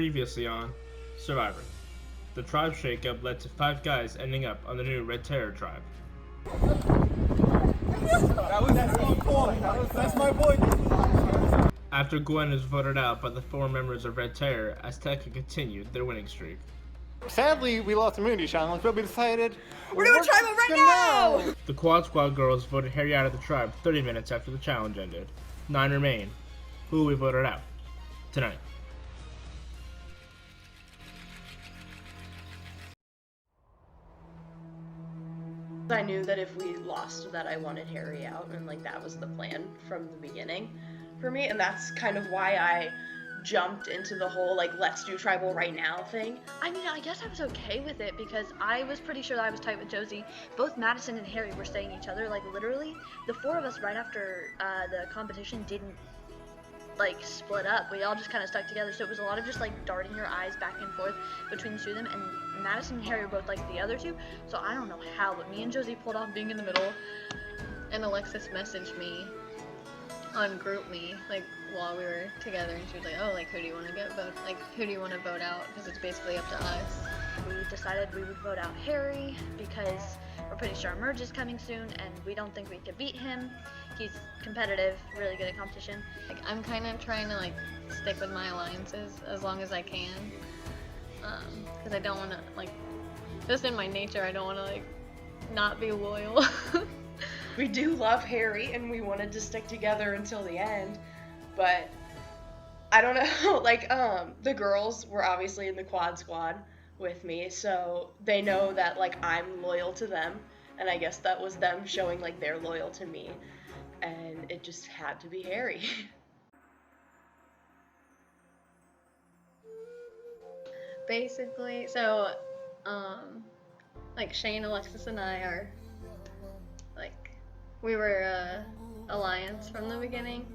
Previously on Survivor. The tribe shakeup led to 5 guys ending up on the new Red Terror tribe. That's my boy. After Gwen was voted out by the 4 members of Red Terror, Azteca continued their winning streak. Sadly, we lost the Immunity Challenge, but we decided we're doing tribal right now! The Quad Squad girls voted Harry out of the tribe 30 minutes after the challenge ended. 9 remain. Who will be voted out tonight? I knew that if we lost that I wanted Harry out, and like that was the plan from the beginning for me, and that's kind of why I jumped into the whole like let's do tribal right now thing. I mean, I guess I was okay with it because I was pretty sure that I was tight with Josie. Both Madison and Harry were saying each other, like literally the 4 of us right after the competition didn't like split up. We all just kind of stuck together, so it was a lot of just like darting your eyes back and forth between the 2 of them, and Madison and Harry were both like the other 2, so I don't know how, but me and Josie pulled off being in the middle. And Alexis messaged me on GroupMe like while we were together, and she was like, oh, like who do you want to vote out, because it's basically up to us. We decided we would vote out Harry because we're pretty sure our merge is coming soon and we don't think we could beat him. He's competitive, really good at competition. Like, I'm kind of trying to like stick with my alliances as long as I can, because I don't want to, like, just in my nature, I don't want to like not be loyal. We do love Harry and we wanted to stick together until the end, but I don't know, like the girls were obviously in the Quad Squad with me, so they know that like I'm loyal to them, and I guess that was them showing like they're loyal to me, and it just had to be Harry. Basically, so like Shane, Alexis, and I are like, we were alliance from the beginning,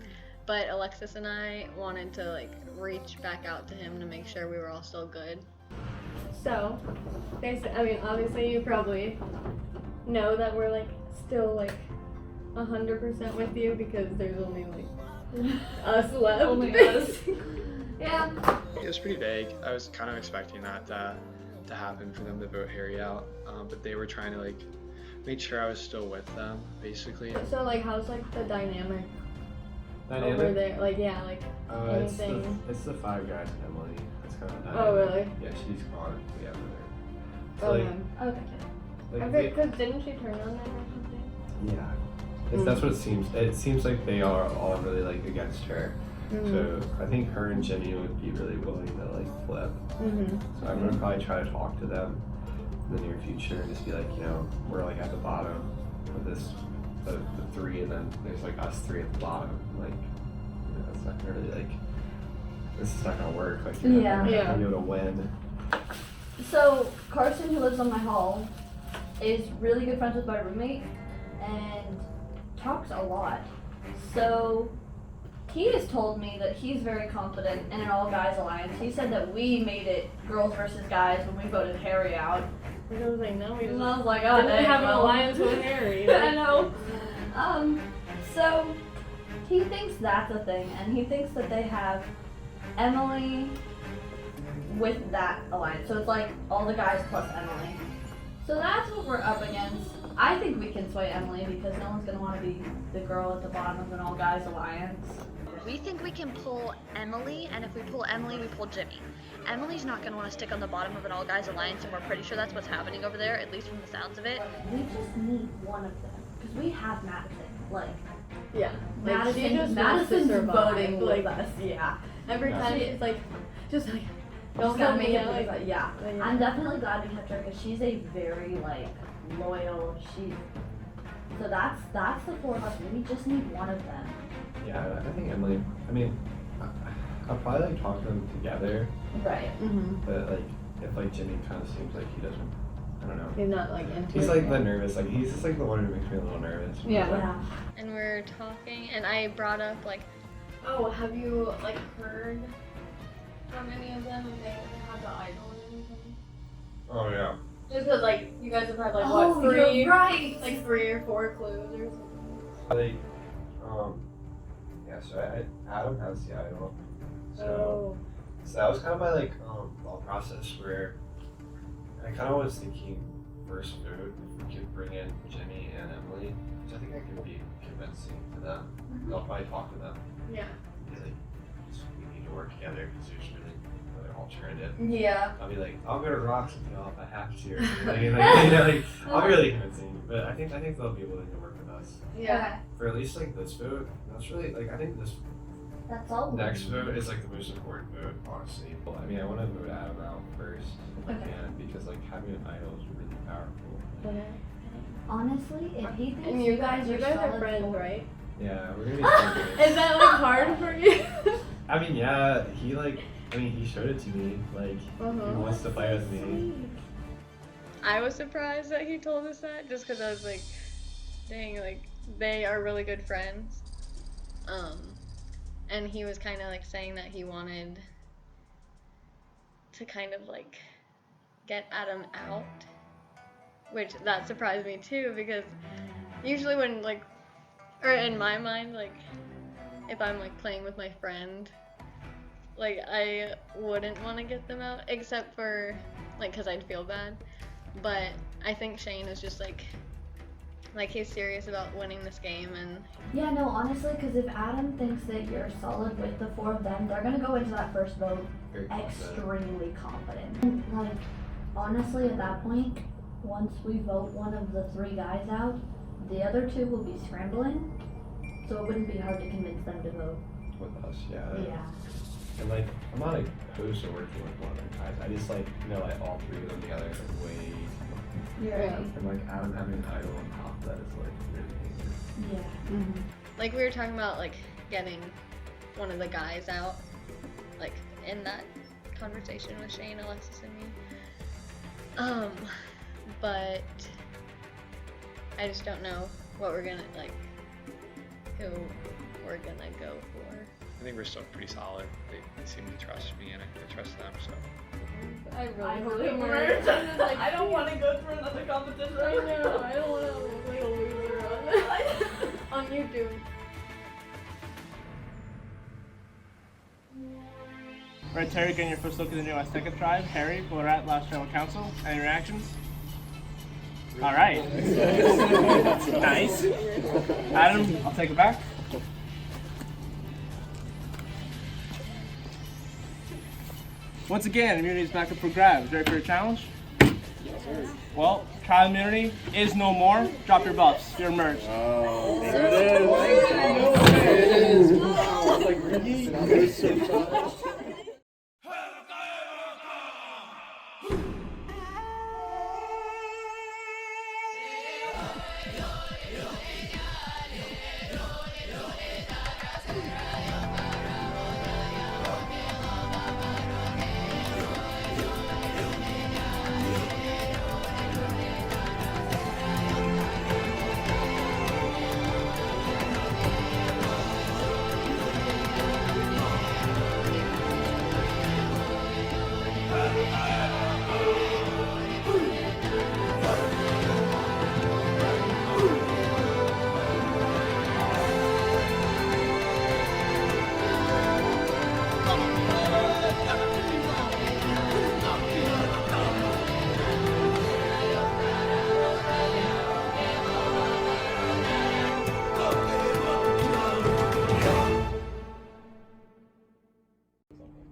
but Alexis and I wanted to like reach back out to him to make sure we were all still good. So, I mean, obviously you probably know that we're like still like 100% with you because there's only like us left. Only us. Yeah. It was pretty vague. I was kind of expecting that to happen for them to vote Harry out, but they were trying to like make sure I was still with them, basically. So like, how's like the dynamic over there? Like, yeah, like anything. It's the 5 guys and Emily. That's kind of the dynamic. Oh really? Yeah, she's gone. We have her there. So, Okay. like, Because didn't she turn on them or something? yeah. That's what it seems. It seems like they are all really like against her. So I think her and Jenny would be really willing to like flip. So I'm gonna probably try to talk to them in the near future and just be like, you know, we're like at the bottom of this, the 3, and then there's like us 3 at the bottom. Like, you know, it's not gonna really like, this is not gonna work. Like, you're not gonna be able to win. So Carson, who lives on my hall, is really good friends with my roommate and talks a lot. So he has told me that he's very confident in an all-guys alliance. He said that we made it girls versus guys when we voted Harry out. And I was like, no, we And I was like, oh, didn't have an alliance with Harry. I know. So he thinks that's a thing, and he thinks that they have Emily with that alliance. So it's like all the guys plus Emily. So that's what we're up against. I think we can sway Emily because no one's gonna want to be the girl at the bottom of an all-guys alliance. We think we can pull Emily, and if we pull Emily, we pull Jimmy. Emily's not going to want to stick on the bottom of an all-guys alliance, and we're pretty sure that's what's happening over there, at least from the sounds of it. We just need one of them because we have Madison. Like, Yeah. Like, she just Madison's like, voting with us. Yeah. Every time it's like, just like, Don't gotta come make me it out. like- Yeah. yeah. I'm definitely glad we kept her because she's a very like loyal. So that's the 4 of us. We just need one of them. Yeah, I think Emily, I mean, I'll probably like talk to them together, Right. but like, if like Jimmy kind of seems like he doesn't, I don't know. He's not like into He's it. like the nervous, like he's just like the one who makes me a little nervous. Yeah. Yeah. And we're talking, and I brought up, like, Oh, have you like heard from any of them if they have the idol or anything? Oh yeah. Just because like you guys have had like Oh, what, 3? you're right. Like 3 or 4 clues or something. Like, yeah, so Adam has the idol. So, So that was kind of my like thought process where I kind of was thinking first food if we could bring in Jimmy and Emily, which I think I could be convincing to them. I'll probably talk to them. Yeah. Be like, we need to work together because there's really another alternative. Yeah. I'll be like, I'll go to Rocks with you all if I have to. Or like, I'll be really convincing. But I think they'll be willing to work with us. Yeah. For at least like this vote, that's really like I think this That's all. next vote is like the most important vote, honestly. Well, I mean, I want to vote Adam out first if I Okay. can because like having an idol is really powerful. Honestly, if he thinks And you guys are are solid friends, for- right? Yeah, we're gonna be friends. Is that like hard for you? I mean, yeah, he showed it to me. Like he wants to play with me. I was surprised that he told us that, just because I was like, dang, like, they are really good friends. And he was kind of like saying that he wanted to kind of like get Adam out, which that surprised me too, because usually when like, or in my mind, like, if I'm like playing with my friend, like I wouldn't want to get them out, except for like, because I'd feel bad. But I think Shane is just like he's serious about winning this game, and Yeah, no, honestly, because if Adam thinks that you're solid with the four of them, they're gonna go into that first vote Very confident. extremely confident. And, like, honestly, at that point, once we vote one of the three guys out, the other two will be scrambling, so it wouldn't be hard to convince them to vote. With us, yeah. Yeah. And like, I'm not opposed to working with one of them guys. I just like, like all three of them together is like way Yeah. and like Adam having an idol on top of that is like really Yeah. like we were talking about like getting one of the guys out, like in that conversation with Shane, Alexis, and me. But I just don't know what we're gonna like, who we're gonna go for. I think we're still pretty solid. They seem to trust me and I trust them, so. I I really really merged. merged. Like, I don't want to go through another competition. I know. I don't want to look like a loser on YouTube. Right, Terry, getting your first look at the new Azteca tribe. Harry, Borat, last tribal council. Any reactions? All right. Nice. Adam, I'll take it back. Once again, immunity is back up for grabs. Ready for your challenge? Yes, sir. Well, trial immunity is no more. Drop your buffs. You're merged. Oh, there it is. It is.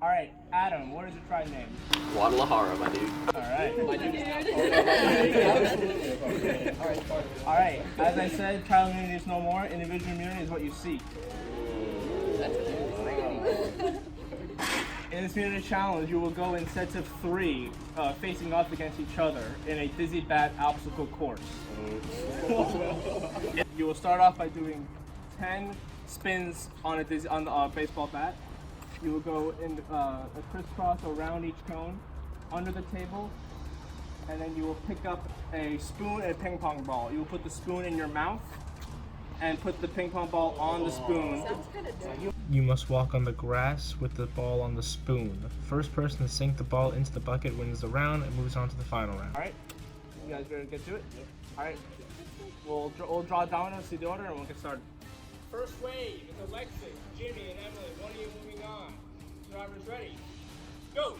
All right, Adam, what is your tribe name? Guadalajara, my dude. All right. All right. As I said, trial immunity is no more. Individual immunity is what you seek. In this immunity challenge, you will go in sets of 3, facing off against each other in a dizzy bat obstacle course. You will start off by doing 10 spins on a baseball bat. You will go in a crisscross around each cone, under the table, and then you will pick up a spoon and a ping pong ball. You will put the spoon in your mouth and put the ping pong ball on the spoon. You must walk on the grass with the ball on the spoon. The first person to sink the ball into the bucket wins the round and moves on to the final round. All right, you guys ready to get to it? Yep. All right, we'll draw dominoes, see the order, and we'll get started. First wave is Alexis, Jimmy, and Emily. One of you moving on. Drivers ready. Go!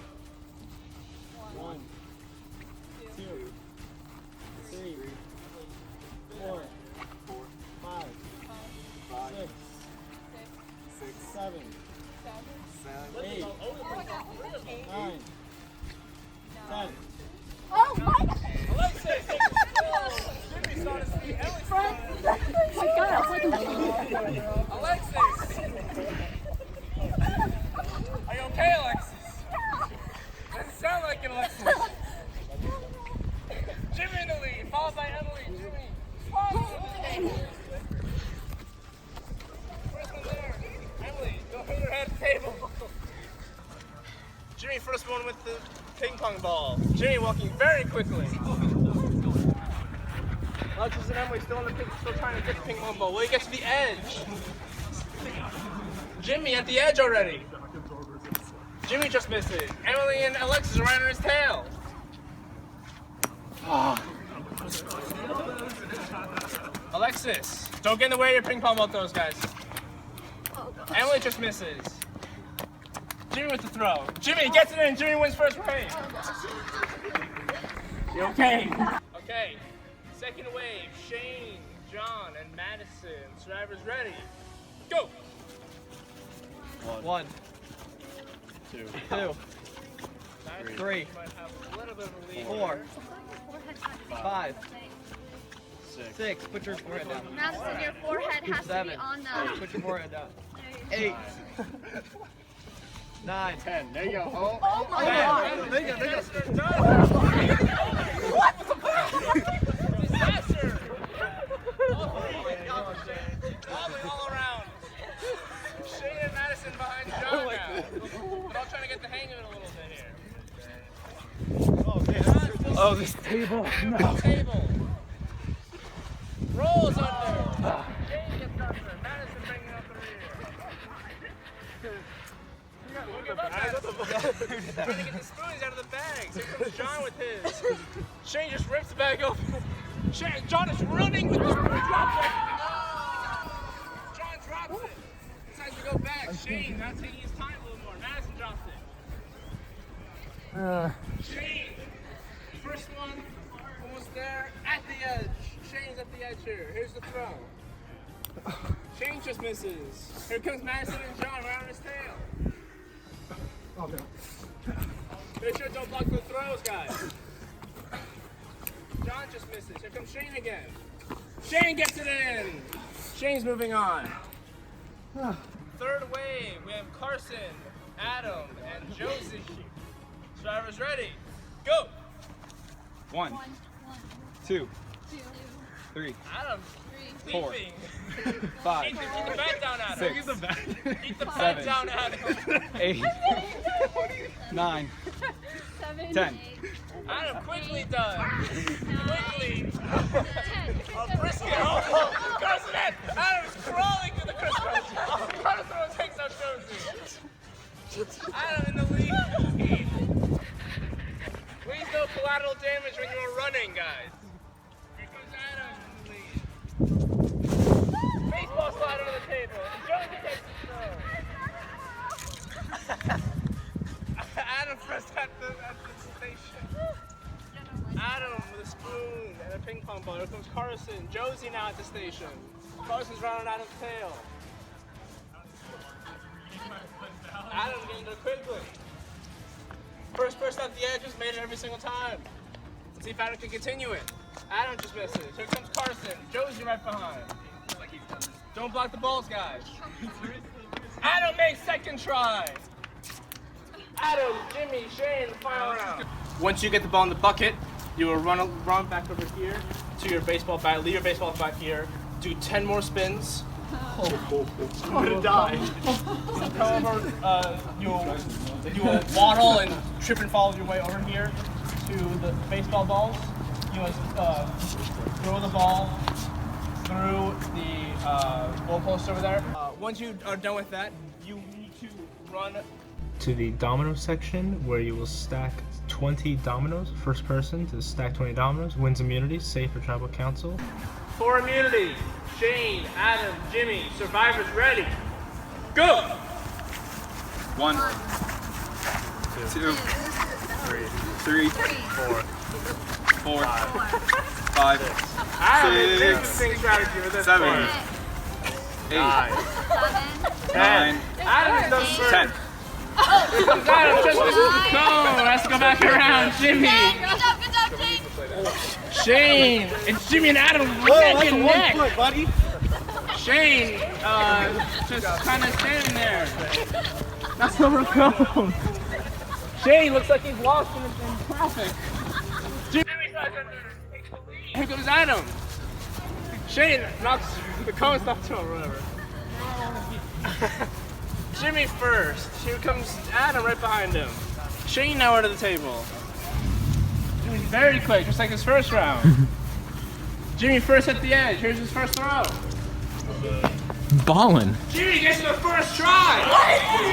1, 2, 3, 4, 5, 6, 7, 8, 9, 10. Oh my god! Alexis! Jimmy started to see Ellie's front. Alexis! Are you okay, Alexis? Doesn't sound like it, Alexis. Jimmy in the lead, followed by Emily. Jimmy, follow. First one there. Emily, don't hit her head at the table. Jimmy, first one with the ping pong ball. Jimmy walking very quickly. Alexis and Emily still trying to get the ping pong ball. Will you get to the edge? Jimmy at the edge already. Jimmy just missed it. Emily and Alexis are right on his tail. Alexis, don't get in the way of your ping pong ball throws, guys. Emily just misses. Jimmy with the throw. Jimmy gets it in. Jimmy wins first frame. You okay? Okay. Second wave. Shane, John, and Madison. Survivors ready. Go. 1, 2, 3, 4, 5, 6. Put your forehead down. Madison, your forehead has to 7. be on the. Put your forehead down. 8, 9, 10. There you go. Oh my god! There you go. Disaster. Wobbling all around. Shane and Madison behind John now. But I'm trying to get the hang of it a little bit here. Oh, this table. No. Table. Rolls under. Shane gets under. Madison bringing up the rear. Trying to get the spoons out of the bags. Here comes John with his. Shane just rips the bag open. John is running with the spoon. Drops it. John drops it. Decides to go back. Shane, now taking his time a little more. Madison drops it. Shane, first one, almost there, at the edge. Shane's at the edge here. Here's the throw. Shane just misses. Here comes Madison and John right on his tail. Make sure don't block the throws, guys. John just misses. Here comes Shane again. Shane gets it in. Shane's moving on. Third wave, we have Carson, Adam, and Josie. Survivors ready. Go. 1, 2, 3, Adam's 4, leaping. 5, Eat the bat down, Adam. 6, Eat the bat 7, down, Adam. 8, 9, 10. Adam, quickly done. Quickly. Brisket. Oh, Carson in. Adam's crawling through the crisscross. Carson takes out Josie. Adam in the lead. Please no collateral damage when you are running, guys. Here comes Adam in the lead. Baseball slide under the table. And Josie takes the throw. Adam first at the station. Adam with a spoon and a ping pong ball. Here comes Carson. Josie now at the station. Carson's running Adam's tail. Adam getting there quickly. First person at the edge has made it every single time. Let's see if Adam can continue it. Adam just misses. Here comes Carson. Josie right behind. Don't block the balls, guys. Adam makes second try. Adam, Jimmy, Shane, the final round. Once you get the ball in the bucket, you will run back over here to your baseball bat. Leave your baseball bat here. Do 10 more spins. I'm gonna die. Come over. You will waddle and trip and fall your way over here to the baseball balls. You must throw the ball through the goalpost over there. Once you are done with that, you need to run to the domino section where you will stack 20 dominoes. First person to stack 20 dominoes wins immunity, safe for tribal council. For immunity, Shane, Adam, Jimmy, survivors ready. Go! 1, 2, 2, 3, 4, 5, 6, 7, 8, 9, 10. Here comes Adam, just go! Let's go back around, Jimmy! Good job, team! Shane! It's Jimmy and Adam neck and neck! buddy. Shane, just kind of standing there. That's where we're going. Shane looks like he's lost in traffic. Jimmy, here comes Adam. Shane knocks the cone stuff to him or whatever. Jimmy first. Here comes Adam right behind him. Shane now under the table. Jimmy's very quick, just like his first round. Jimmy first at the edge. Here's his first throw. Ballin'. Jimmy gets to the first try.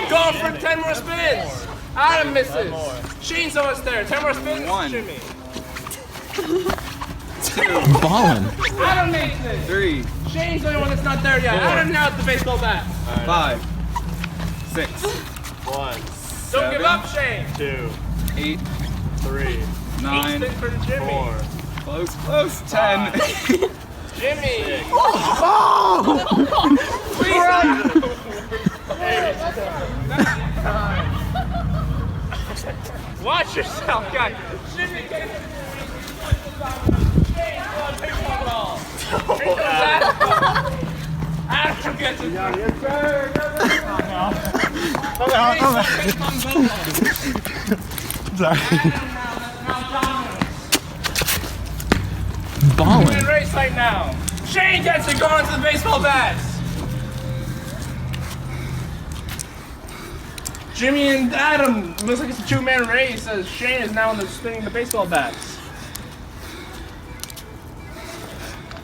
Going for 10 more spins. Adam misses. Shane's almost there. 10 more spins. 1, Jimmy. 2, Ballin'. Adam makes it. 3, Shane's the only one that's not there yet. Adam now at the baseball bat. 5, 6, 1, Don't give up, Shane. 2, 8, 3, 9, Spin for Jimmy. 4, close, 10. Jimmy. Watch yourself, guys. Jimmy gets it. Shane, come on, pick one ball. Here comes Adam. Adam gets it. Yes, sir. Ballin'. Race right now. Shane gets it going to the baseball bats. Jimmy and Adam, looks like it's a two-man race as Shane is now spinning the baseball bats.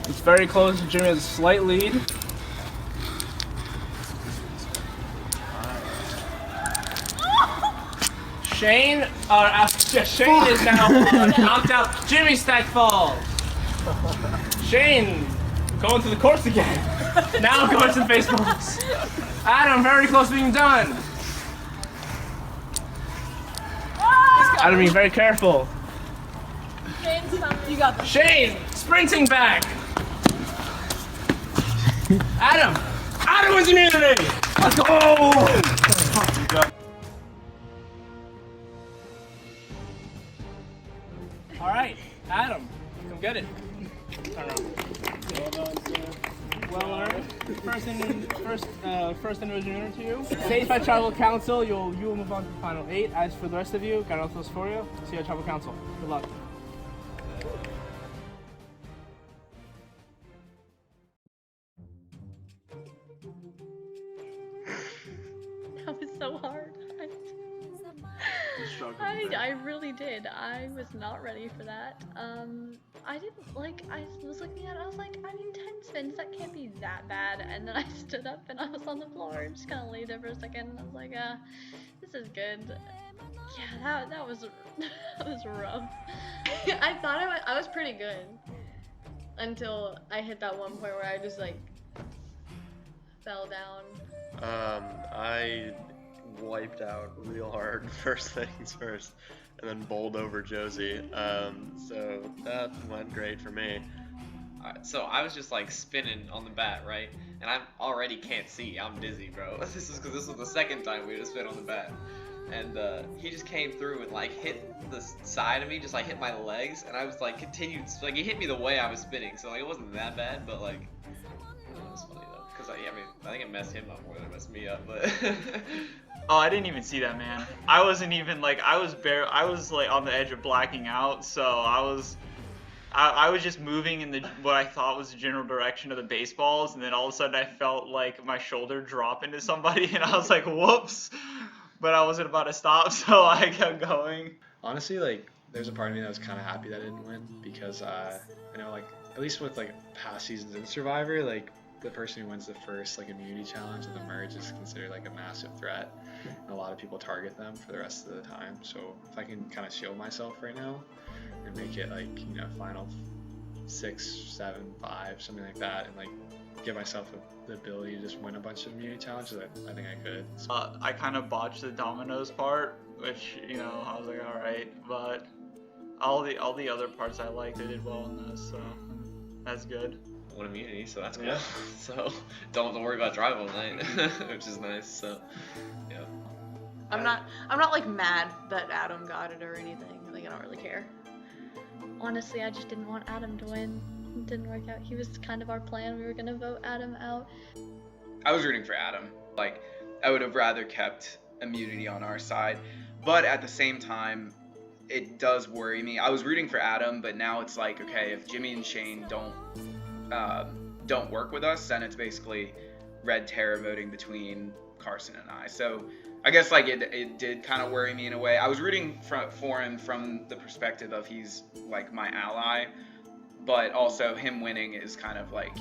It's very close. Jimmy has a slight lead. Shane is now knocked out. Jimmy stack falls. Shane going to the course again. Now going to the baseballs. Adam very close to being done. Adam being very careful. You got this. Shane sprinting back. Adam wins immunity. Let's go. All right, Adam, come get it. Turn around. Well earned. First individual interview. Staged by Tribal Council, you will move on to the final 8. As for the rest of you, got all those for you. See you at Tribal Council. Good luck. That was so hard. I really did. I was not ready for that. I was looking at it, I was like, 10 spins, that can't be that bad. And then I stood up and I was on the floor and just kind of laid there for a second. And I was like, this is good. Yeah, that was rough. I thought I was pretty good until I hit that one point where I just like fell down. I wiped out real hard first things first, and then bowled over Josie. So that went great for me. Alright, so I was just like spinning on the bat, right? And I already can't see. I'm dizzy, bro. This is because this was the second time we had to spin on the bat. And he just came through and like hit the side of me, just like hit my legs, and I was like continued, like he hit me the way I was spinning, so like it wasn't that bad, but like it was funny though, because I think it messed him up more than it messed me up, but. Oh, I didn't even see that, man. I wasn't even like, I was like on the edge of blacking out, so I was just moving in what I thought was the general direction of the baseballs, and then all of a sudden I felt like my shoulder drop into somebody, and I was like, whoops. But I wasn't about to stop, so I kept going. Honestly, like, there's a part of me that was kind of happy that I didn't win, because I know, like, at least with like past seasons in Survivor, like the person who wins the first like immunity challenge of the merge is considered like a massive threat, and a lot of people target them for the rest of the time. So if I can kind of shield myself right now and make it like, you know, final 6, 7, 5, something like that, and like give myself the ability to just win a bunch of immunity challenges, I think I could. I kind of botched the dominoes part, which, you know, I was like, all right. But all the other parts I liked, they did well in this, so that's good. One immunity, so that's cool. Yeah. So don't worry about drive all night, which is nice. So yeah. I'm not like mad that Adam got it or anything. Like I don't really care. Honestly, I just didn't want Adam to win. It didn't work out. He was kind of our plan. We were gonna vote Adam out. I was rooting for Adam. Like, I would have rather kept immunity on our side, but at the same time, it does worry me. I was rooting for Adam, but now it's like, okay, if Jimmy and Shane don't work with us, then it's basically Red Terror voting between Carson and I. So I guess like it did kind of worry me in a way. I was rooting for him from the perspective of he's like my ally, but also him winning is kind of like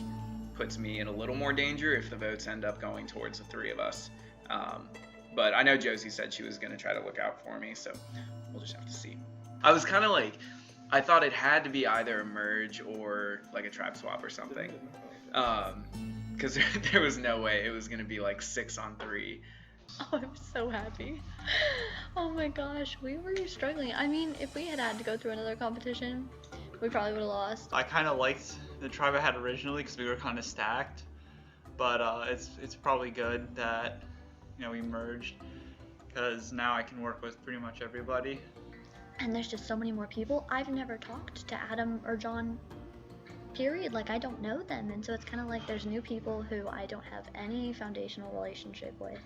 puts me in a little more danger if the votes end up going towards the three of us. But I know Josie said she was going to try to look out for me, so we'll just have to see. I was kind of like, I thought it had to be either a merge or like a trap swap or something. Because there was no way it was going to be like 6-on-3. Oh, I'm so happy. Oh my gosh, we were struggling. I mean, if we had to go through another competition, we probably would have lost. I kind of liked the tribe I had originally because we were kind of stacked, but it's probably good that, you know, we merged, because now I can work with pretty much everybody. And there's just so many more people. I've never talked to Adam or John, period. Like, I don't know them, and so it's kind of like there's new people who I don't have any foundational relationship with.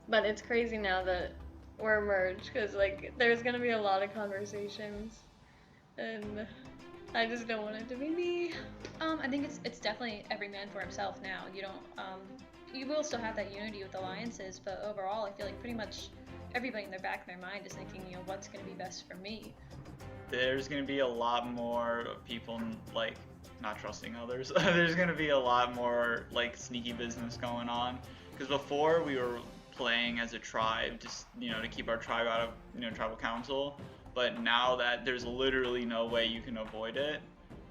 But it's crazy now that we're merged, because like there's gonna be a lot of conversations, and I just don't want it to be me. I think it's definitely every man for himself now. You don't you will still have that unity with alliances, but overall I feel like pretty much everybody in their back of their mind is thinking, you know, what's gonna be best for me. There's gonna be a lot more people like not trusting others. There's gonna be a lot more like sneaky business going on, because before we were playing as a tribe, just, you know, to keep our tribe out of, you know, tribal council. But now that there's literally no way you can avoid it,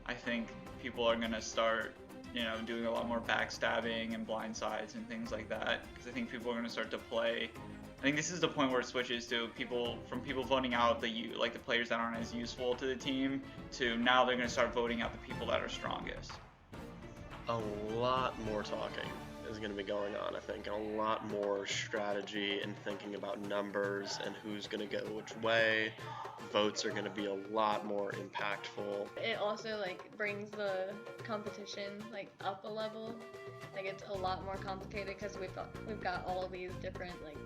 I think people are gonna start, you know, doing a lot more backstabbing and blindsides and things like that. Because I think people are gonna start to play. I think this is the point where it switches to people voting out the players that aren't as useful to the team, to now they're gonna start voting out the people that are strongest. A lot more talking is going to be going on, I think, and a lot more strategy and thinking about numbers and who's going to go which way. Votes are going to be a lot more impactful. It also like brings the competition like up a level. Like it's a lot more complicated because we've got all these different like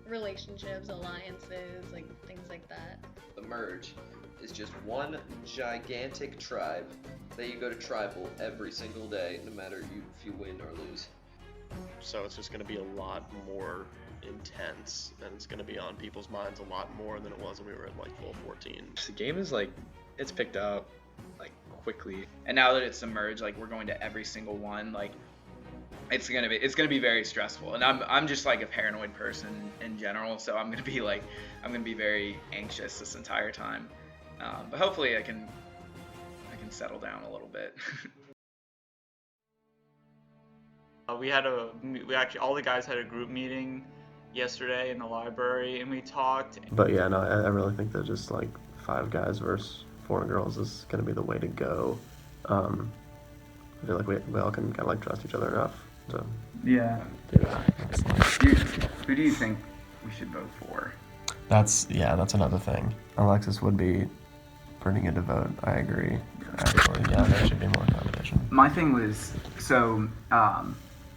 relationships, alliances, like things like that. The merge is just one gigantic tribe that you go to tribal every single day, no matter if you win or lose. So it's just going to be a lot more intense, and it's going to be on people's minds a lot more than it was when we were in like full 14. The game is like, it's picked up like quickly, and now that it's submerged, like we're going to every single one. Like it's gonna be very stressful, and I'm just like a paranoid person in general, so I'm gonna be very anxious this entire time. But hopefully I can settle down a little bit. We actually all the guys had a group meeting yesterday in the library, and we talked. But yeah, no, I really think that just like 5 guys versus 4 girls is gonna be the way to go. I feel like we all can kind of like trust each other enough to Yeah. do that. Who do you think we should vote for? That's another thing. Alexis would be pretty good to vote. I agree. Actually, yeah, there should be more competition. My thing was, so,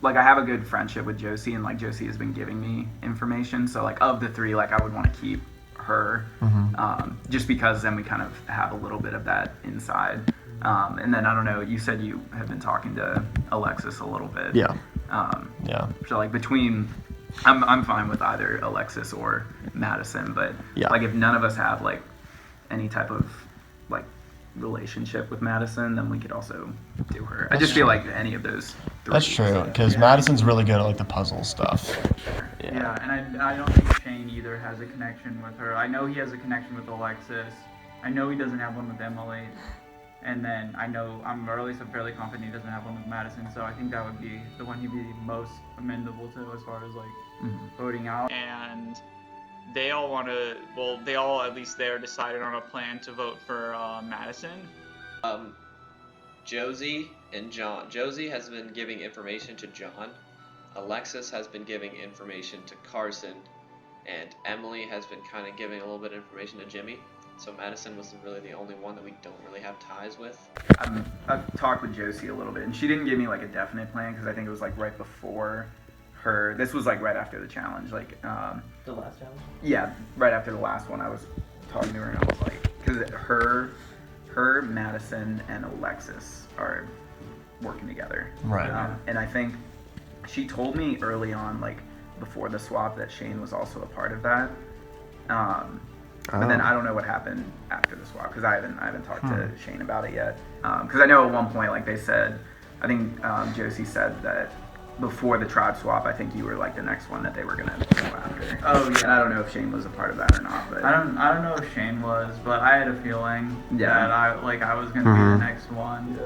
like I have a good friendship with Josie, and like Josie has been giving me information. So like of the 3, like I would want to keep her, just because then we kind of have a little bit of that inside. And then I don't know, you said you have been talking to Alexis a little bit. Yeah. Yeah. So like between, I'm fine with either Alexis or Madison, but like if none of us have like any type of like relationship with Madison, then we could also do her. I just feel like any of those 3. That's true, because Madison's really good at like the puzzle stuff. Yeah, and I don't think Shane either has a connection with her. I know he has a connection with Alexis. I know he doesn't have one with Emily. And then I'm fairly confident he doesn't have one with Madison, so I think that would be the one he'd be most amenable to as far as like voting out. And they all want to. Well, they all at least there decided on a plan to vote for Madison. Josie and John. Josie has been giving information to John. Alexis has been giving information to Carson, and Emily has been kind of giving a little bit of information to Jimmy. So Madison was really the only one that we don't really have ties with. I've talked with Josie a little bit, and she didn't give me like a definite plan because I think it was like right before her. This was like right after the challenge, like The last challenge? yeah, right after the last one. I was talking to her and I was like, because her, Madison, and Alexis are working together. Right. And I think she told me early on, like before the swap, that Shane was also a part of that. But then I don't know what happened after the swap because I haven't talked to Shane about it yet. Because I know at one point, like they said, I think Josie said that before the tribe swap, I think you were like the next one that they were gonna go after. Oh yeah. And I don't know if Shane was a part of that or not, but I don't know if Shane was, but I had a feeling Yeah. that I was gonna be the next one.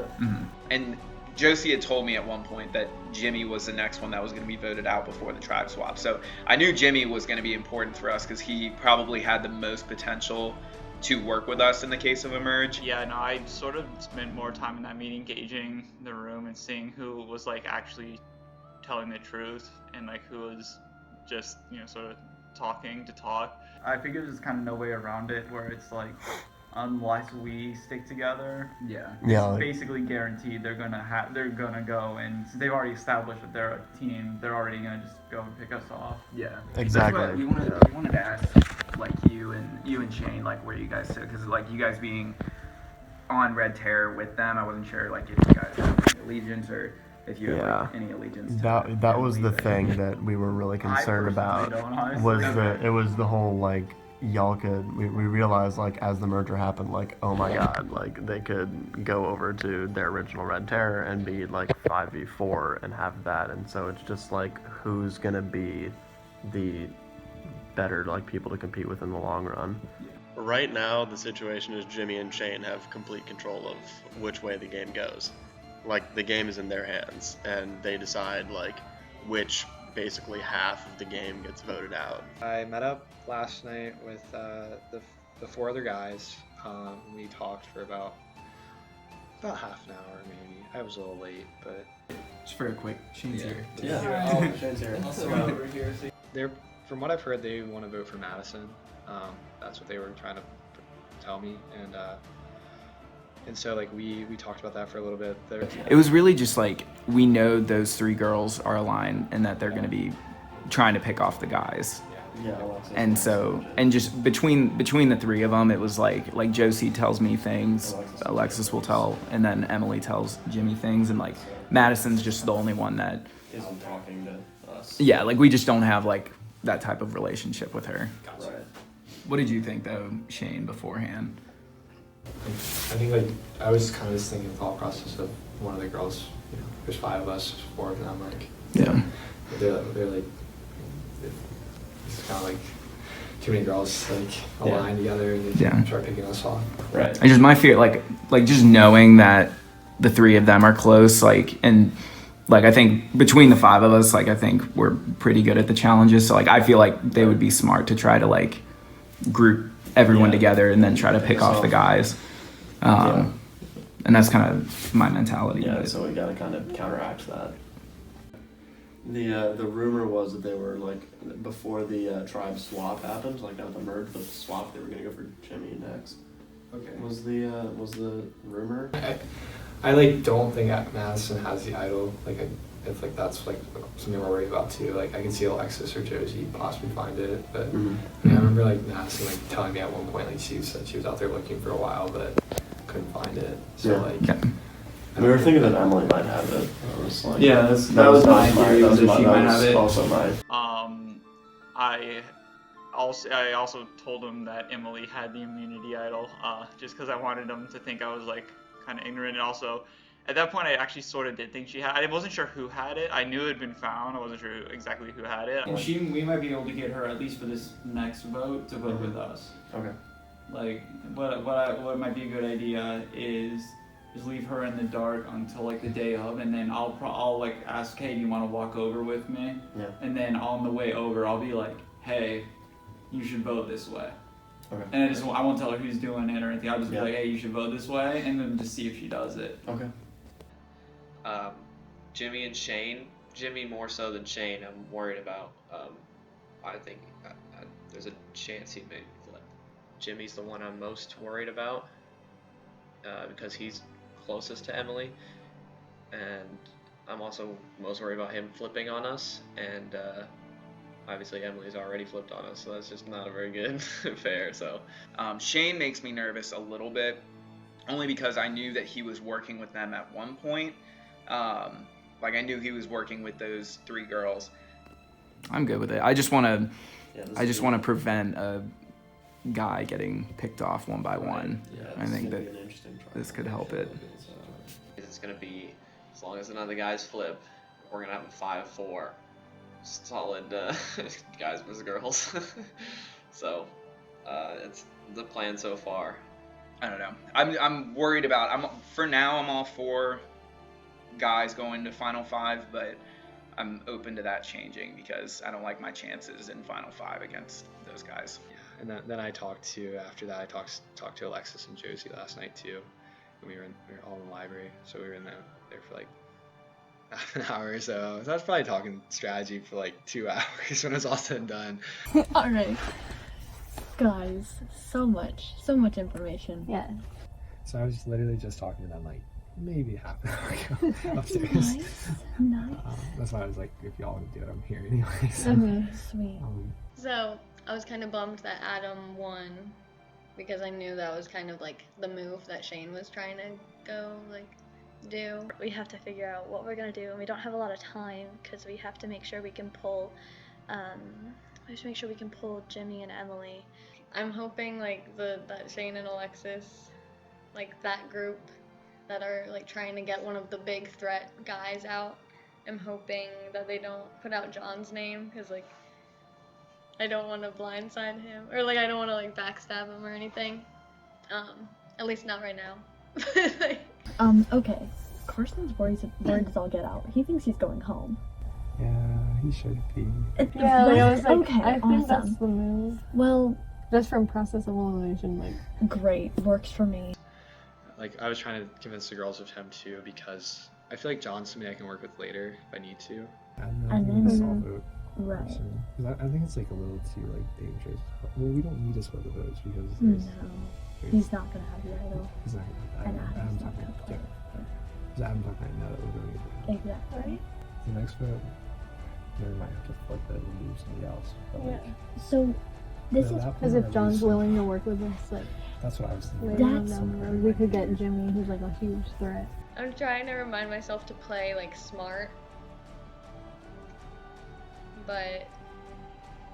And Josie had told me at one point that Jimmy was the next one that was going to be voted out before the tribe swap. So I knew Jimmy was going to be important for us because he probably had the most potential to work with us in the case of a merge. Yeah, no, I sort of spent more time in that meeting gauging the room and seeing who was like actually telling the truth and like who was just, sort of talking to talk. I figured there's kind of no way around it where it's like, unless we stick together, it's basically guaranteed they're gonna go, and since they've already established that they're a team, they're already gonna just go and pick us off. Yeah, Exactly. That's what we wanted to ask, like you and Shane, like where you guys sit, because like you guys being on Red Terror with them, I wasn't sure like if you guys have any allegiance or if you have like, any allegiance. That was the thing that we were really concerned about. Was the whole like y'all could we realized like as the merger happened, like oh my god, like they could go over to their original Red Terror and be like 5v4 and have that, and so it's just like who's gonna be the better like people to compete with in the long run. Right now, the situation is Jimmy and Shane have complete control of which way the game goes. Like the game is in their hands, and they decide like which basically half of the game gets voted out. I met up last night with the four other guys. We talked for about half an hour maybe. I was a little late, but just very quick. Shane's here. Yeah. Shane's here. Also over here. They're, from what I've heard, they want to vote for Madison. That's what they were trying to tell me, and so like we talked about that for a little bit. It was really just like we know those three girls are aligned and that they're going to be trying to pick off the guys. Yeah. And so, and just between the three of them, it was like Josie tells me things, Alexis will tell, and then Emily tells Jimmy things, and like Madison's just the only one that isn't talking to us. Yeah, like we just don't have like that type of relationship with her. Right. What did you think though, Shane, beforehand? I think like I was kind of just thinking the thought process of one of the girls. There's 5 of us, 4 of them. Like they're like it's kind of like too many girls like aligned together and they start picking us off. Right. I just my fear like just knowing that the 3 of them are close, like, and like I think between the 5 of us, like I think we're pretty good at the challenges. So like I feel like they would be smart to try to like group everyone together and then try to pick off the guys. And that's kind of my mentality. Yeah, so we gotta kind of counteract that. The rumor was that they were like before the tribe swap happened, like not the merge, but the swap, they were gonna go for Jimmy next. Okay. Was the rumor? I like don't think Madison has the idol. Like if like that's like something we're worried about too. Like I can see Alexis or Josie possibly find it, but I remember like Madison like telling me at one point like she said she was out there looking for a while but couldn't find it. So We were thinking that Emily might have it. That was my theory, that she might have it. Also mine. I also told him that Emily had the immunity idol, just because I wanted him to think I was like kind of ignorant, and also at that point I actually sort of did think she had. I wasn't sure who had it. I knew it had been found. I wasn't sure exactly who had it. And we might be able to get her at least for this next vote to vote with us. Okay. Like what might be a good idea is leave her in the dark until like the day of, and then I'll like ask, hey, do you want to walk over with me? Yeah. And then on the way over, I'll be like, hey, you should vote this way. Okay. And I won't tell her who's doing it or anything. I'll just be like, hey, you should vote this way, and then just see if she does it. Okay. Jimmy and Shane. Jimmy more so than Shane. I'm worried about. I think there's a chance he may flip. Jimmy's the one I'm most worried about because he's closest to Emily, and I'm also most worried about him flipping on us. And obviously Emily's already flipped on us, so that's just not a very good fair. So Shane makes me nervous a little bit, only because I knew that he was working with them at one point. Like I knew he was working with those 3 girls. I'm good with it. I just want to prevent a guy getting picked off one by one. Yeah, I think that this could help it. it's gonna be, as long as none of the guys flip, we're gonna have a 5-4, solid guys versus girls. So it's the plan so far. I don't know. I'm worried about. For now I'm all for guys going to Final 5, but I'm open to that changing because I don't like my chances in Final 5 against those guys. Yeah, and then I talked to Alexis and Josie last night too. And we were all in the library, so we were in there for like half an hour or so. So I was probably talking strategy for like 2 hours when it was all said and done. Alright. Guys, so much information. Yeah. So I was literally just talking to them like maybe half an hour ago upstairs. Nice. That's why I was like, if y'all want to do it, I'm here anyways. Okay, sweet. So, I was kind of bummed that Adam won because I knew that was kind of like the move that Shane was trying to go do. We have to figure out what we're gonna do, and we don't have a lot of time because we have to make sure we can pull Jimmy and Emily. I'm hoping that Shane and Alexis, that group that are trying to get one of the big threat guys out, I'm hoping that they don't put out John's name because I don't want to blindside him or I don't want to backstab him or anything. At least not right now. Okay. Carson's worried as all get out. He thinks he's going home. Yeah, he should be. Yeah, I was okay, I think awesome. that's the move. Well, just from process of elimination, great, works for me. Like I was trying to convince the girls of him too because I feel like John's somebody I can work with later if I need to. And then small vote. right. Because I think it's a little too dangerous. Well, we don't need to split the votes because No, he's not gonna have the idol. He's not gonna. Adam's not gonna. Yeah. Because Adam's not gonna know that we're doing it. Exactly. The next vote, we might have to flip it and do somebody else. But So this is as if John's willing to work with us. That's what I was thinking. We could get Jimmy, who's a huge threat. I'm trying to remind myself to play smart, but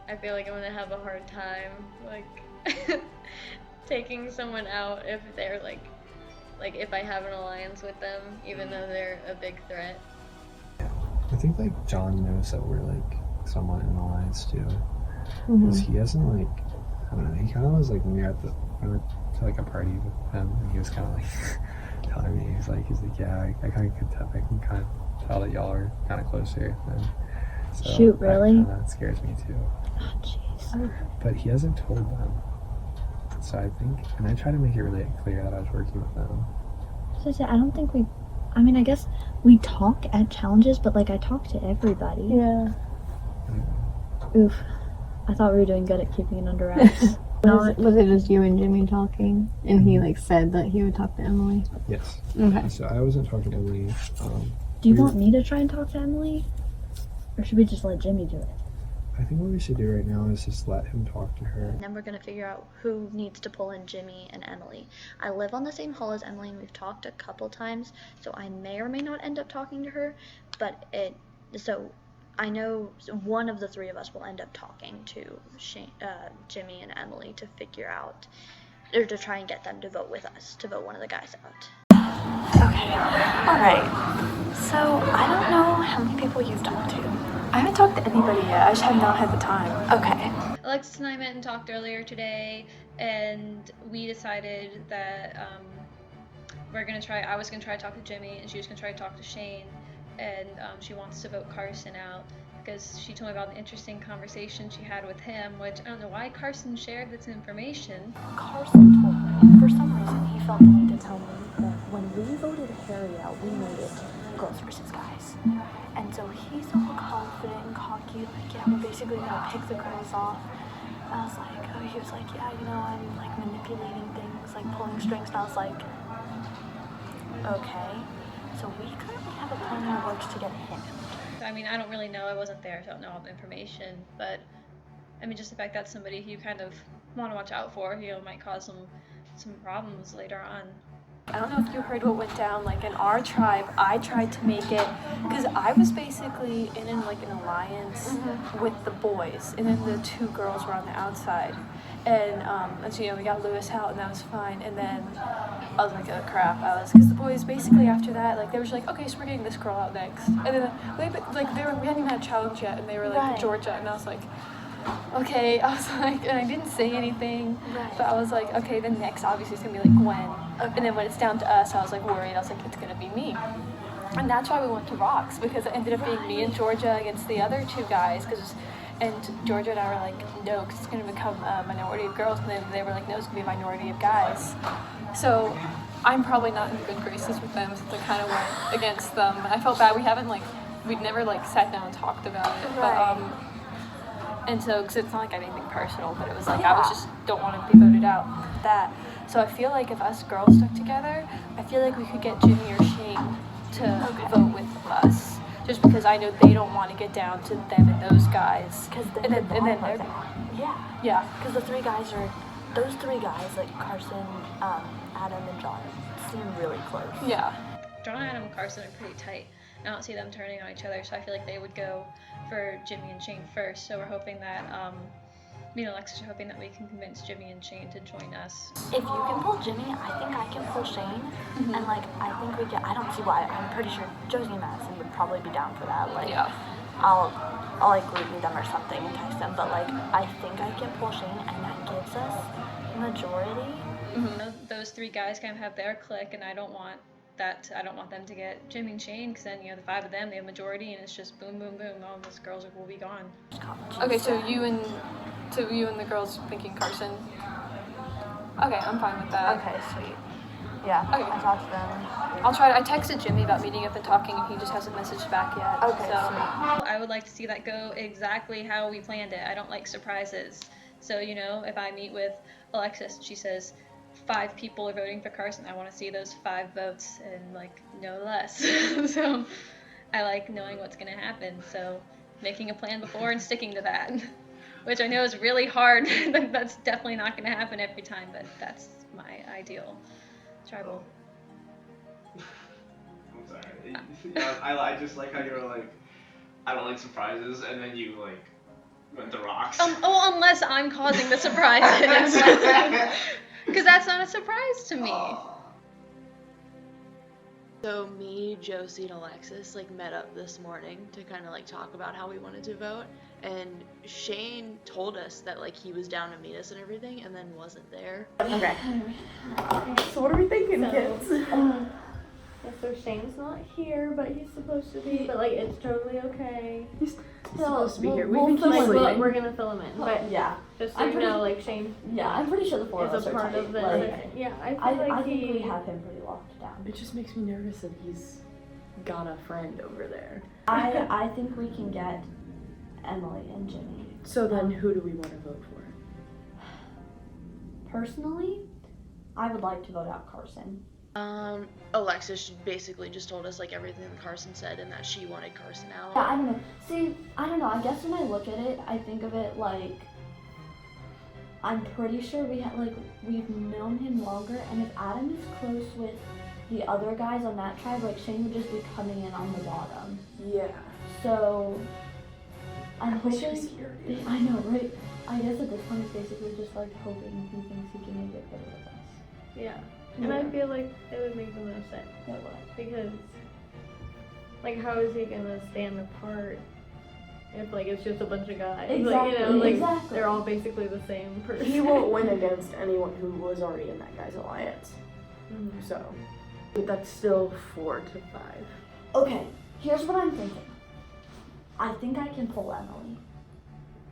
I feel like I'm gonna have a hard time taking someone out if they're if I have an alliance with them, even though they're a big threat. I think John knows that we're somewhat in alliance too, because he hasn't I don't know. He kind of was when we were at I went to a party with him, and he was kind of telling me he's like yeah, I kind of can kind of tell that y'all are kind of closer. And so shoot, really? That scares me too. Oh jeez. But he hasn't told them, so I think, and I try to make it really clear that I was working with them. So I don't think I guess we talk at challenges, but I talk to everybody. Yeah. Oof. I thought we were doing good at keeping it under wraps. Was it just you and Jimmy talking, and he said that he would talk to Emily? Yes. Okay. So I wasn't talking to Emily. Do you want me to try and talk to Emily? Or should we just let Jimmy do it? I think what we should do right now is just let him talk to her. And then we're going to figure out who needs to pull in Jimmy and Emily. I live on the same hall as Emily, and we've talked a couple times, so I may or may not end up talking to her, but so I know one of the 3 of us will end up talking to Jimmy and Emily to figure out, or to try and get them to vote with us, to vote one of the guys out. Okay, alright. So, I don't know how many people you've talked to. I haven't talked to anybody yet, I just have not had the time. Okay. Alexis and I met and talked earlier today, and we decided that I was gonna try to talk to Jimmy, and she was gonna try to talk to Shane, and she wants to vote Carson out because she told me about the interesting conversation she had with him, which I don't know why Carson shared this information. Carson told me, for some reason, he felt the need to tell me that when we voted Harry out, we made it girls versus guys. And so he's all confident and cocky, like, yeah, we're basically gonna pick the girls off. And I was like, oh, he was like, yeah, you know, I'm like manipulating things, like pulling strings. And I was like, okay. So we currently have a plan in the works to get him. I mean, I don't really know. I wasn't there, so I don't know all the information. But I mean, just the fact that somebody who you kind of want to watch out for, might cause some problems later on. I don't know if you heard what went down, like in our tribe, I tried to make it, because I was basically in like an alliance with the boys, and then the 2 girls were on the outside. And so, we got Lewis out, and that was fine. And then I was like, oh crap, because the boys basically after that, like, they were just like, okay, so we're getting this girl out next. And then, we hadn't even had a challenge yet, and they were like, Georgia, and I was like, okay, I was like, and I didn't say anything, but I was like, okay, then next obviously it's gonna be like Gwen. And then when it's down to us, I was like worried, I was like, it's gonna be me. And that's why we went to Rocks, because it ended up being me and Georgia against the other 2 guys, and Georgia and I were like, no, because it's gonna become a minority of girls, and then they were like, no, it's gonna be a minority of guys. So I'm probably not in good graces with them, since I kind of went against them. I felt bad, we'd never like sat down and talked about it, but and so, because it's not like anything personal, but it was like, I was just don't want to be voted out. So I feel like if us girls stuck together, I feel like we could get Jimmy or Shane to vote with us. Just because I know they don't want to get down to them and those guys. And then they're... Yeah. Because those 3 guys, like Carson, Adam, and John, seem really close. Yeah. John, Adam, and Carson are pretty tight. I don't see them turning on each other, so I feel like they would go for Jimmy and Shane first. So we're hoping that, Alexis are hoping that we can convince Jimmy and Shane to join us. If you can pull Jimmy, I think I can pull Shane. And like, I think we can, I don't see why, I'm pretty sure Josie and Madison would probably be down for that. Like, I'll like group with them or something and text them, but like, I think I can pull Shane, and that gives us majority. Those 3 guys kind of have their clique, and I don't want them to get Jimmy and Shane, because then, the 5 of them, they have majority, and it's just boom, boom, boom, all those girls will be gone. Okay, so you and the girls thinking Carson? Okay, I'm fine with that. Okay, sweet. Yeah, okay. I talked to them. I'll try I texted Jimmy about meeting up and talking, and he just hasn't messaged back yet. Okay, sweet. I would like to see that go exactly how we planned it. I don't like surprises. So, if I meet with Alexis, she says 5 people are voting for Carson, I want to see those 5 votes and no less. So I like knowing what's going to happen. So making a plan before and sticking to that, which I know is really hard. That's definitely not going to happen every time, but that's my ideal tribal. I'm sorry. I just like how you were like, I don't like surprises, and then you went to Rocks. Unless I'm causing the surprises. Because that's not a surprise to me. So me, Josie, and Alexis met up this morning to kind of talk about how we wanted to vote, and Shane told us that he was down to meet us and everything, and then wasn't there. Okay. So what are we thinking, kids? So Shane's not here, but he's supposed to be. But it's totally okay. He's supposed to be here. We're gonna fill him in. But yeah, just so you know, Shane. Yeah, I'm pretty sure the 4 of us is a are part tight. of the. Yeah, I think we have him pretty locked down. It just makes me nervous that he's got a friend over there. I think we can get Emily and Jimmy. So then, who do we want to vote for? Personally, I would like to vote out Carson. Alexis basically just told us everything that Carson said, and that she wanted Carson out. Yeah, I don't know. See, I don't know. I guess when I look at it, I think of it I'm pretty sure we've known him longer, and if Adam is close with the other guys on that tribe, Shane would just be coming in on the bottom. Yeah. So I'm hoping. I know, right? I guess at this point it's basically just hoping he thinks he can make it better with us. Yeah. And I feel like it would make the most sense. It would. Because, how is he gonna stand apart if, it's just a bunch of guys? Exactly. Exactly. They're all basically the same person. He won't win against anyone who was already in that guy's alliance. Mm-hmm. So, but that's still 4 to 5. Okay, here's what I'm thinking. I think I can pull Emily.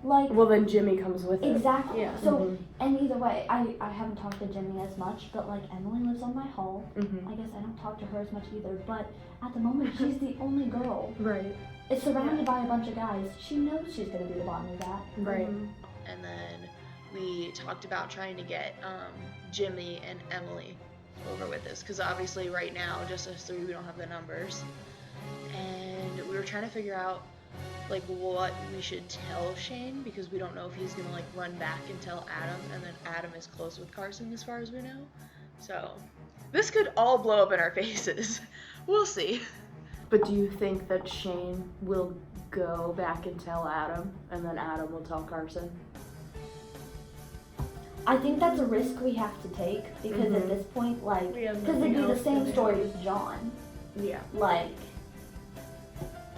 Like, well, then Jimmy comes with it. exactly. Yeah. So, and either way, I haven't talked to Jimmy as much, but like Emily lives on my hall. I guess I don't talk to her as much either, but at the moment she's the only girl. Right. It's surrounded by a bunch of guys. She knows she's gonna be the bottom of that. Right. And then we talked about trying to get Jimmy and Emily over with this, because obviously right now, just us three, we don't have the numbers. And we were trying to figure out like what we should tell Shane, because we don't know if he's gonna like run back and tell Adam, and then Adam is close with Carson as far as we know. So this could all blow up in our faces. We'll see. But do you think that Shane will go back and tell Adam, and then Adam will tell Carson? I think that's a risk we have to take, because at this point, like, because they do the same story with John. Yeah. Like.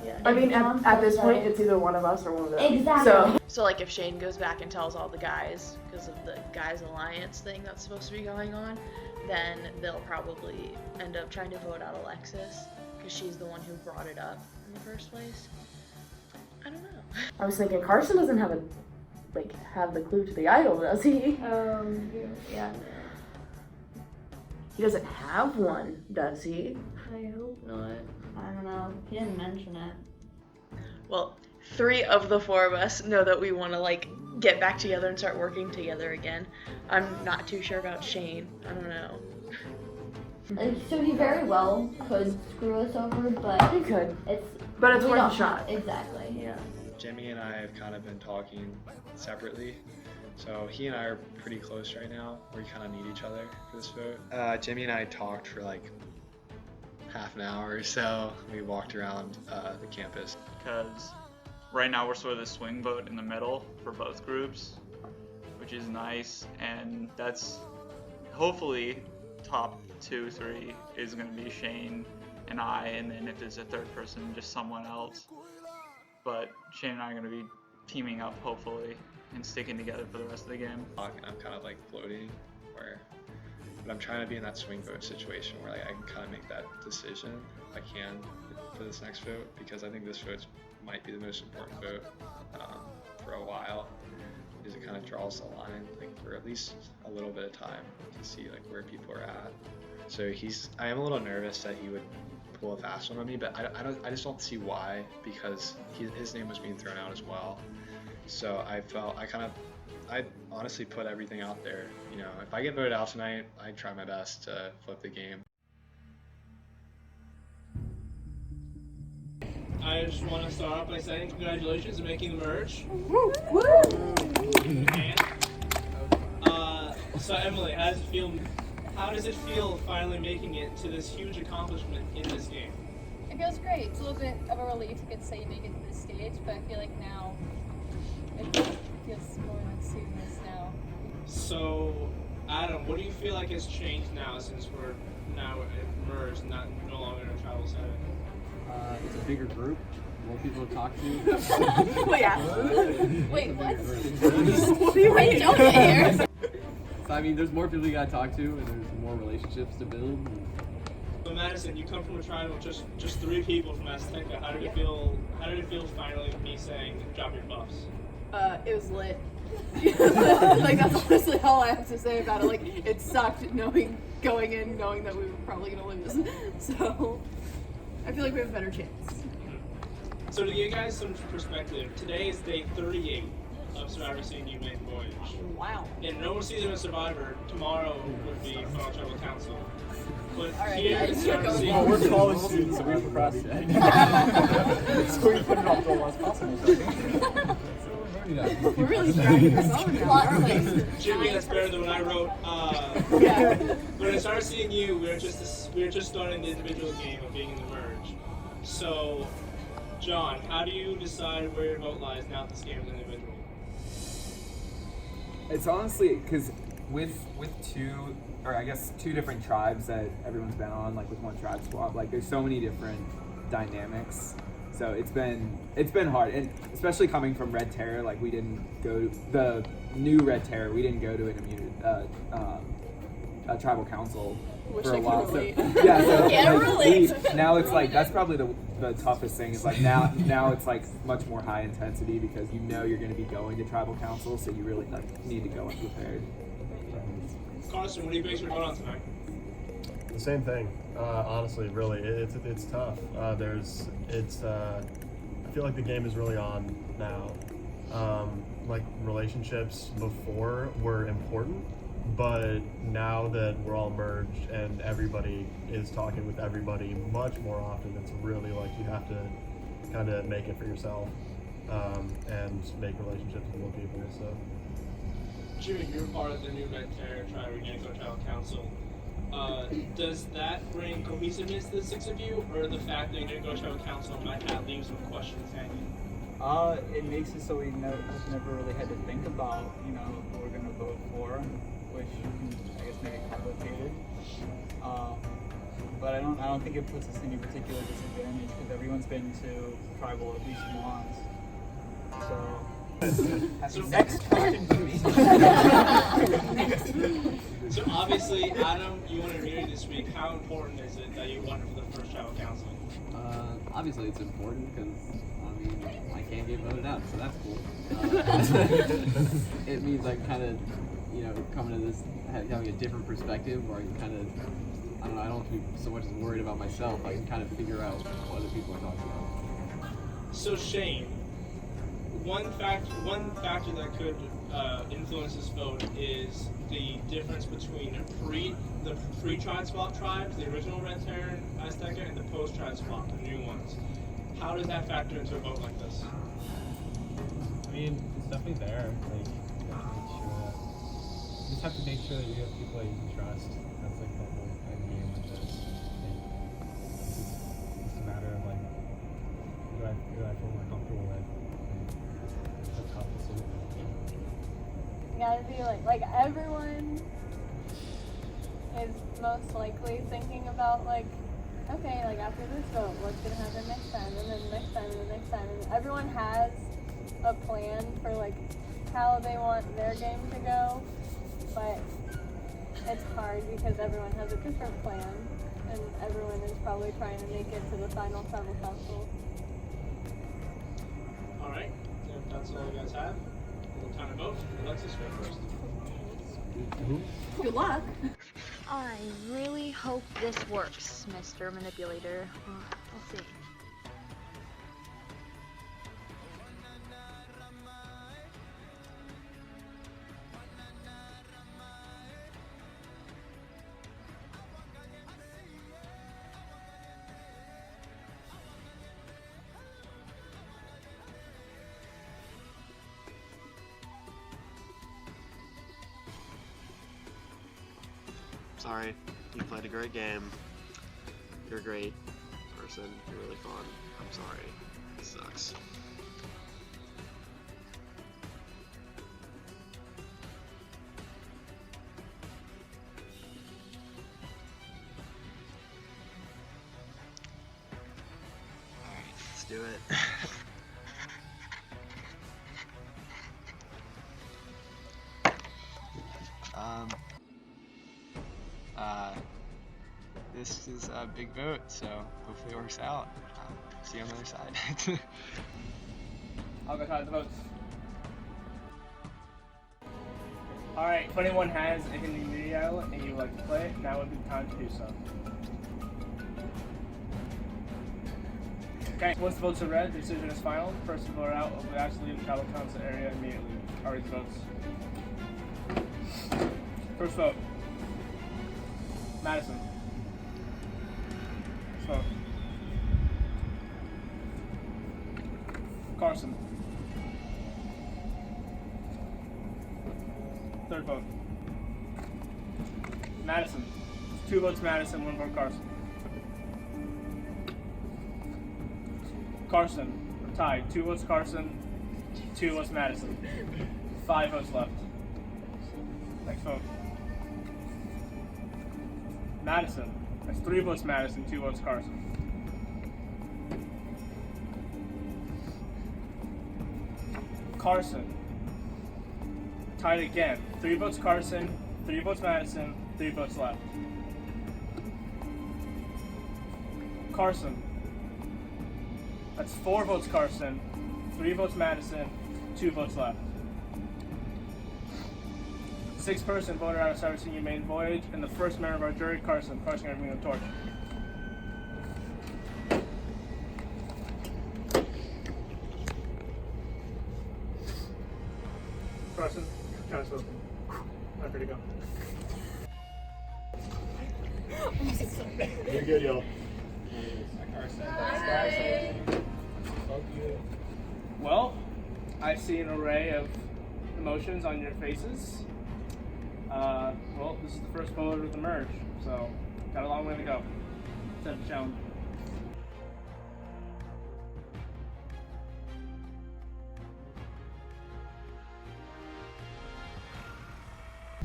Yeah. I mean, at this point, it's either one of us or one of them. Exactly. So like if Shane goes back and tells all the guys because of the guys alliance thing that's supposed to be going on, then they'll probably end up trying to vote out Alexis because she's the one who brought it up in the first place. I don't know. I was thinking Carson doesn't have have the clue to the idol, does he? Yeah. He doesn't have one, does he? I hope not. I don't know. He didn't mention it. Well, 3 of the 4 of us know that we want to like get back together and start working together again. I'm not too sure about Shane. I don't know. So he very well could screw us over, but he could. It's But it's we worth don't a shot. Exactly. Yeah. Jimmy and I have kind of been talking separately. So he and I are pretty close right now. We kind of need each other for this vote. Jimmy and I talked for like half an hour or so. We walked around the campus. Because right now we're sort of the swing vote in the middle for both groups, which is nice, and that's hopefully top 2, 3 is going to be Shane and I, and then if there's a third person, just someone else. But Shane and I are going to be teaming up hopefully and sticking together for the rest of the game. I'm kind of like floating, but I'm trying to be in that swing vote situation where like I can kind of make that decision if I can for this next vote, because I think this vote might be the most important vote for a while, because it kind of draws the line like for at least a little bit of time to see like where people are at. So I am a little nervous that he would pull a fast one on me, but I just don't see why, because his name was being thrown out as well. So I honestly put everything out there. You know, if I get voted out tonight, I try my best to flip the game. I just want to start off by saying congratulations on making the merge. So Emily, how does it feel finally making it to this huge accomplishment in this game? It feels great. It's a little bit of a relief to get to say you make it to this stage, but I feel like now it feels more like seamless now. So, Adam, what do you feel like has changed now since we're now merged, no longer in a travel setting? It's a bigger group, more people to talk to. Wait, wait, what? Wait, don't get here. So, I mean, there's more people you gotta talk to, and there's more relationships to build. So Madison, you come from a tribe of just 3 people from Azteca. How did it feel? How did it feel finally me saying drop your buffs? It was lit. Like that's honestly all I have to say about it. Like it sucked going in knowing that we were probably gonna lose. So I feel like we have a better chance. So to give you guys some perspective, today is day 38 of Survivor CNU Maiden Voyage. Wow. In normal season of Survivor, tomorrow would be Final Tribal Council. But right, here guys, in Survivor well, CNU, we're college students, so we procrastinate. So we put it off the last possible. We're really trying to Jimmy, that's better than what I wrote. When I started CNU, we were just starting the individual game of being in the merge. So, John, how do you decide where your vote lies now that this game is individual? It's honestly because with 2 different tribes that everyone's been on, like with one tribe swap, like there's so many different dynamics. So it's been hard, and especially coming from Red Terror, like we didn't go to the new Red Terror. We didn't go to an tribal council Wish for a I could while. So, relate. yeah, so Can't like, relate. now it's like that's probably the toughest thing is like now it's like much more high intensity because you know you're going to be going to tribal council, so you really like need to go unprepared. Carson, what do you base your vote on tonight? The same thing. Honestly, really, it's tough. I feel like the game is really on now. Like relationships before were important, but now that we're all merged and everybody is talking with everybody much more often, it's really like you have to kind of make it for yourself and make relationships with more people. So, Jimmy, you're part of the new Red Terror Tribe Organic Tribal Council. Does that bring cohesiveness to the six of you, or the fact that you're going to go to Tribal Council might have leave some questions hanging? It makes it so we never really had to think about, who we're gonna vote for, which can, I guess, make it complicated. But I don't think it puts us in any particular disadvantage because everyone's been to tribal at least once. So next question, Jimmy. So obviously, Adam, you won immunity this week. How important is it that you won for the first Tribal Council? Obviously it's important because I can't get voted out, so that's cool. It means I kind of, coming to this, having a different perspective where I can kind of, I don't have to be so much as worried about myself. I can kind of figure out what other people are talking about. So Shane, one factor that could influence this vote is the difference between the pre-tribe swap tribes, the original Red Terran Azteca, and the post-tribe swap, the new ones. How does that factor into a vote like this? I mean, it's definitely there. Like, you just have to make sure that you have people that you can trust. That's like the whole end game with this. It's a matter of like, who do I feel more comfortable with? It's a tough decision. You gotta be like everyone is most likely thinking about like, okay, like after this vote, what's gonna happen next time, and then next time, and the next time, and everyone has a plan for like how they want their game to go, but it's hard because everyone has a different plan, and everyone is probably trying to make it to the final tribal council. All right, if that's all you guys have, we'll time to vote. Alexis, go first. Good luck. I really hope this works, Mr. Manipulator. We'll see. Sorry, you played a great game. You're a great person. You're really fun. I'm sorry. It sucks. Alright, let's do it. This is a big vote, so hopefully it works out. See you on the other side. I'll go tally the votes. Alright, 21 has a hidden immunity island and you would like to play it. Now would be the time to do so. Okay, once the votes are read, the decision is final. The person voted out will actually leave the tribal council area immediately. I'll read the votes. First vote. Madison. First vote. Carson. Third vote. Madison. 2 votes Madison, 1 vote Carson. Carson. We're tied. 2 votes Carson, 2 votes Madison. 5 votes left. Next vote. Madison. That's 3 votes Madison, 2 votes Carson. Carson. Tied again. 3 votes Carson, 3 votes Madison, 3 votes left. Carson. That's 4 votes Carson, 3 votes Madison, 2 votes left. 6th person voted out of Cyber CNU main Voyage, and the first member of our jury, Carson. Carson, gonna bring the torch. Carson, kind of spoken. I'm ready to go. You're good, y'all. Well, I see an array of emotions on your faces. Well, this is the first vote of the merge, so got a long way to go. Instead of shown.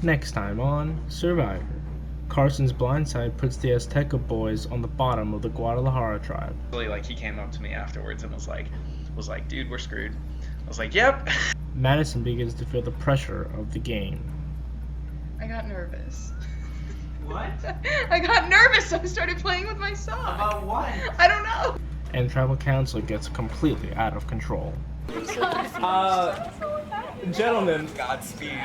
Next time on Survivor, Carson's blindside puts the Azteca boys on the bottom of the Guadalajara tribe. Really, like, he came up to me afterwards and was like, dude, we're screwed. I was like, yep. Madison begins to feel the pressure of the game. I got nervous. What? I got nervous, so I started playing with my sock. About what? I don't know. And tribal council gets completely out of control. Gentlemen. Godspeed.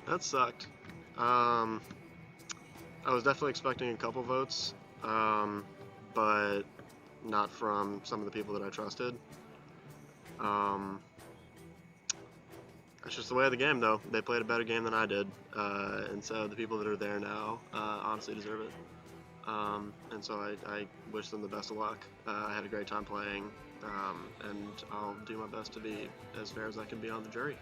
That sucked. I was definitely expecting a couple votes, but not from some of the people that I trusted. It's just the way of the game, though. They played a better game than I did, and so the people that are there now honestly deserve it. And so I wish them the best of luck. I had a great time playing, and I'll do my best to be as fair as I can be on the jury.